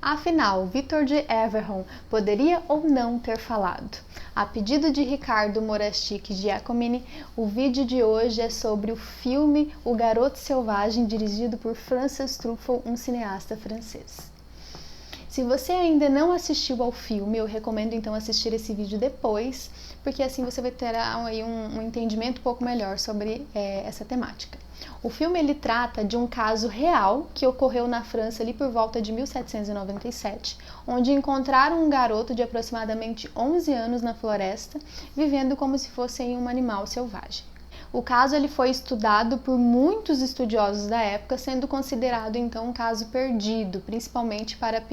Afinal, Victor de Everon poderia ou não ter falado? A pedido de Ricardo Morastic Giacomini, o vídeo de hoje é sobre o filme O Garoto Selvagem, dirigido por Francis Truffaut, um cineasta francês. Se você ainda não assistiu ao filme, eu recomendo então assistir esse vídeo depois, porque assim você vai ter aí um entendimento um pouco melhor sobre essa temática. O filme ele trata de um caso real que ocorreu na França ali por volta de 1797, onde encontraram um garoto de aproximadamente 11 anos na floresta, vivendo como se fosse um animal selvagem. O caso ele foi estudado por muitos estudiosos da época, sendo considerado então um caso perdido, principalmente para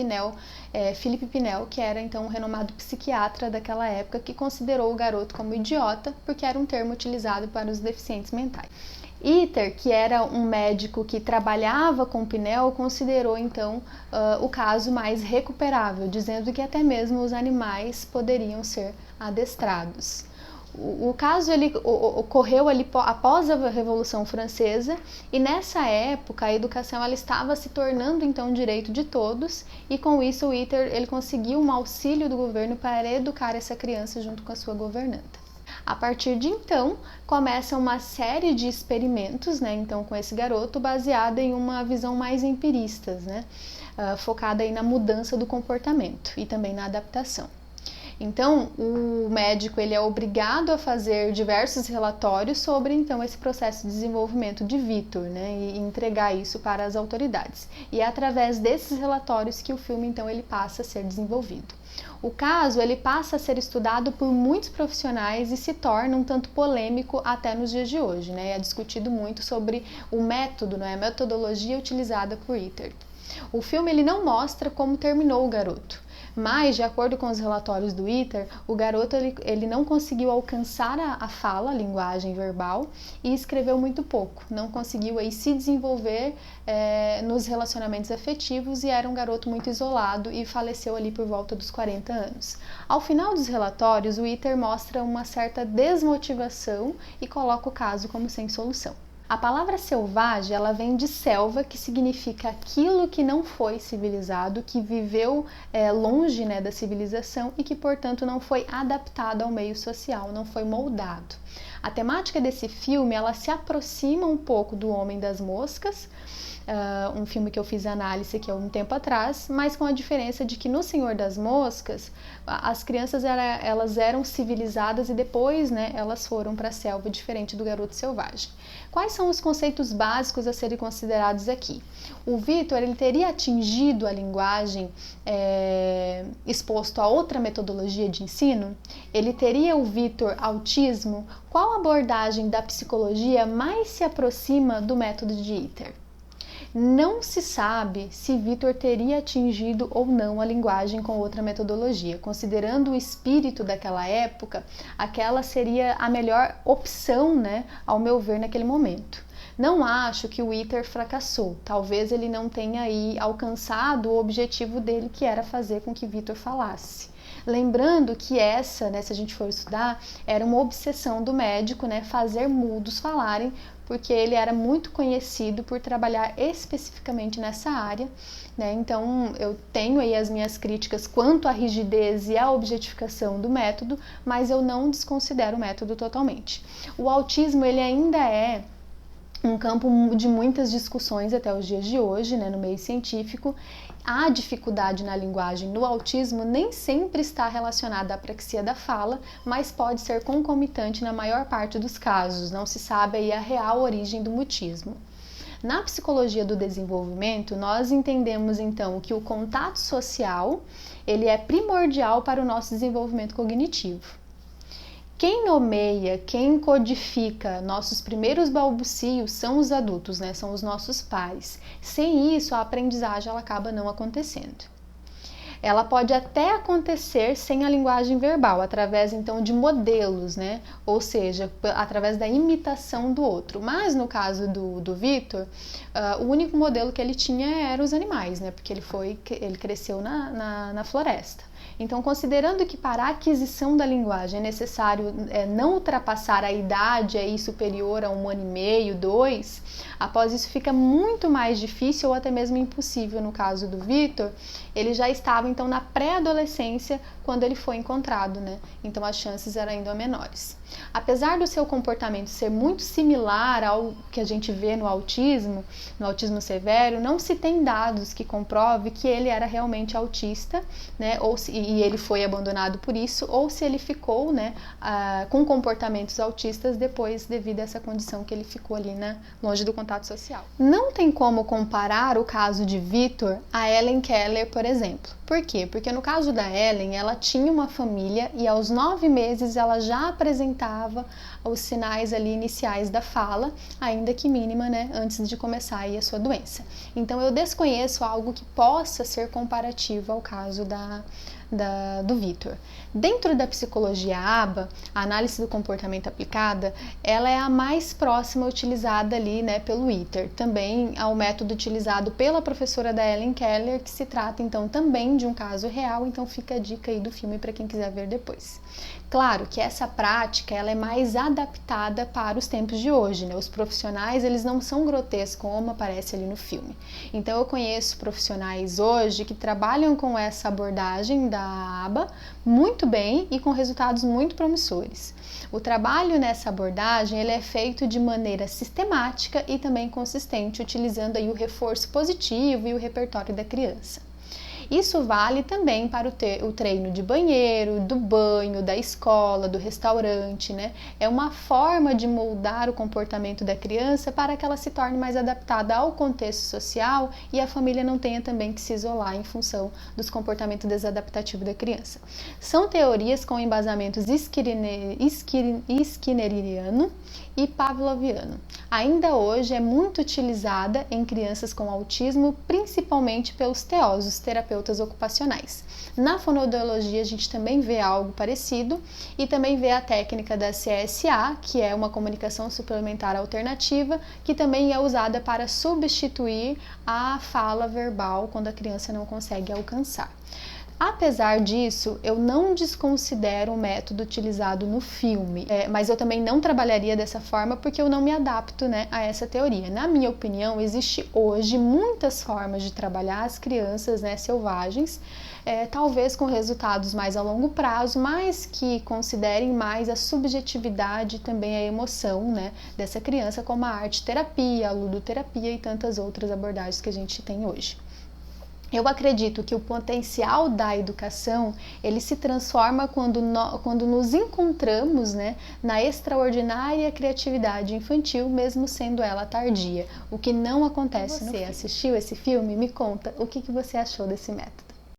Philippe Pinel, que era então um renomado psiquiatra daquela época, que considerou o garoto como idiota, porque era um termo utilizado para os deficientes mentais. Iter, que era um médico que trabalhava com Pinel, considerou então o caso mais recuperável, dizendo que até mesmo os animais poderiam ser adestrados. O caso ele ocorreu ali após a Revolução Francesa e nessa época a educação ela estava se tornando então direito de todos e com isso o Iter ele conseguiu um auxílio do governo para educar essa criança junto com a sua governanta. A partir de então, começa uma série de experimentos, né, então, com esse garoto, baseada em uma visão mais empirista, né, focada aí na mudança do comportamento e também na adaptação. Então, o médico ele é obrigado a fazer diversos relatórios sobre então esse processo de desenvolvimento de Victor, né, e entregar isso para as autoridades. E é através desses relatórios que o filme então ele passa a ser desenvolvido. O caso ele passa a ser estudado por muitos profissionais e se torna um tanto polêmico até nos dias de hoje, né? É discutido muito sobre o método, né, a metodologia utilizada por Iter. O filme ele não mostra como terminou o garoto. Mas, de acordo com os relatórios do Iter, o garoto ele não conseguiu alcançar a fala, a linguagem verbal, e escreveu muito pouco. Não conseguiu aí se desenvolver nos relacionamentos afetivos e era um garoto muito isolado e faleceu ali por volta dos 40 anos. Ao final dos relatórios, o Iter mostra uma certa desmotivação e coloca o caso como sem solução. A palavra selvagem, ela vem de selva, que significa aquilo que não foi civilizado, que viveu longe, né, da civilização e que, portanto, não foi adaptado ao meio social, não foi moldado. A temática desse filme, ela se aproxima um pouco do Homem das Moscas, um filme que eu fiz análise aqui há um tempo atrás, mas com a diferença de que no Senhor das Moscas, as crianças elas eram civilizadas e depois, né, elas foram para a selva, diferente do Garoto Selvagem. Quais são os conceitos básicos a serem considerados aqui? O Victor ele teria atingido a linguagem exposto a outra metodologia de ensino? Ele teria o Victor autismo? Qual abordagem da psicologia mais se aproxima do método de Iter? Não se sabe se Victor teria atingido ou não a linguagem com outra metodologia. Considerando o espírito daquela época, aquela seria a melhor opção, né, ao meu ver, naquele momento. Não acho que o Iter fracassou. Talvez ele não tenha aí alcançado o objetivo dele, que era fazer com que Victor falasse. Lembrando que essa, né, se a gente for estudar, era uma obsessão do médico, né, fazer mudos falarem, porque ele era muito conhecido por trabalhar especificamente nessa área, né? Então eu tenho aí as minhas críticas quanto à rigidez e à objetificação do método, mas eu não desconsidero o método totalmente. O autismo ele ainda é um campo de muitas discussões até os dias de hoje, né, no meio científico. A dificuldade na linguagem no autismo nem sempre está relacionada à apraxia da fala, mas pode ser concomitante na maior parte dos casos. Não se sabe aí a real origem do mutismo. Na psicologia do desenvolvimento, nós entendemos então que o contato social ele é primordial para o nosso desenvolvimento cognitivo. Quem nomeia, quem codifica nossos primeiros balbucios são os adultos, né? São os nossos pais. Sem isso, a aprendizagem ela acaba não acontecendo. Ela pode até acontecer sem a linguagem verbal, através então de modelos, né? Ou seja, através da imitação do outro. Mas no caso do Victor, o único modelo que ele tinha eram os animais, né? Porque ele cresceu na floresta. Então, considerando que para a aquisição da linguagem é necessário não ultrapassar a idade aí superior a 1 ano e meio, 2, após isso fica muito mais difícil ou até mesmo impossível. No caso do Vitor, ele já estava então na pré-adolescência quando ele foi encontrado, né? Então as chances eram ainda menores. Apesar do seu comportamento ser muito similar ao que a gente vê no autismo severo, não se tem dados que comprove que ele era realmente autista, né? E ele foi abandonado por isso, ou se ele ficou, né, com comportamentos autistas depois, devido a essa condição que ele ficou ali, né, longe do contato social. Não tem como comparar o caso de Vitor a Ellen Keller, por exemplo. Por quê? Porque no caso da Ellen, ela tinha uma família e aos 9 meses ela já apresentava os sinais ali iniciais da fala, ainda que mínima, né, antes de começar aí a sua doença. Então eu desconheço algo que possa ser comparativo ao caso do Vitor. Dentro da psicologia ABA, a análise do comportamento aplicada, ela é a mais próxima utilizada ali, né, pelo ITER. Também ao método utilizado pela professora da Ellen Keller, que se trata então também de um caso real, então fica a dica aí do filme para quem quiser ver depois. Claro que essa prática ela é mais adaptada para os tempos de hoje, né? Os profissionais eles não são grotescos como aparece ali no filme. Então eu conheço profissionais hoje que trabalham com essa abordagem da ABA muito bem e com resultados muito promissores. O trabalho nessa abordagem ele é feito de maneira sistemática e também consistente, utilizando aí o reforço positivo e o repertório da criança. Isso vale também para o treino de banheiro, do banho, da escola, do restaurante, né? É uma forma de moldar o comportamento da criança para que ela se torne mais adaptada ao contexto social e a família não tenha também que se isolar em função dos comportamentos desadaptativos da criança. São teorias com embasamentos skinneriano e pavloviano. Ainda hoje é muito utilizada em crianças com autismo, principalmente pelos TOs, os terapeutas ocupacionais. Na fonoaudiologia a gente também vê algo parecido e também vê a técnica da CSA, que é uma comunicação suplementar alternativa, que também é usada para substituir a fala verbal quando a criança não consegue alcançar. Apesar disso, eu não desconsidero o método utilizado no filme, mas eu também não trabalharia dessa forma porque eu não me adapto, né, a essa teoria. Na minha opinião, existe hoje muitas formas de trabalhar as crianças, né, selvagens, talvez com resultados mais a longo prazo, mas que considerem mais a subjetividade e também a emoção, né, dessa criança, como a arte-terapia, a ludoterapia e tantas outras abordagens que a gente tem hoje. Eu acredito que o potencial da educação, ele se transforma quando nos encontramos, né, na extraordinária criatividade infantil, mesmo sendo ela tardia, o que não acontece no filme. Você assistiu esse filme? Me conta o que você achou desse método.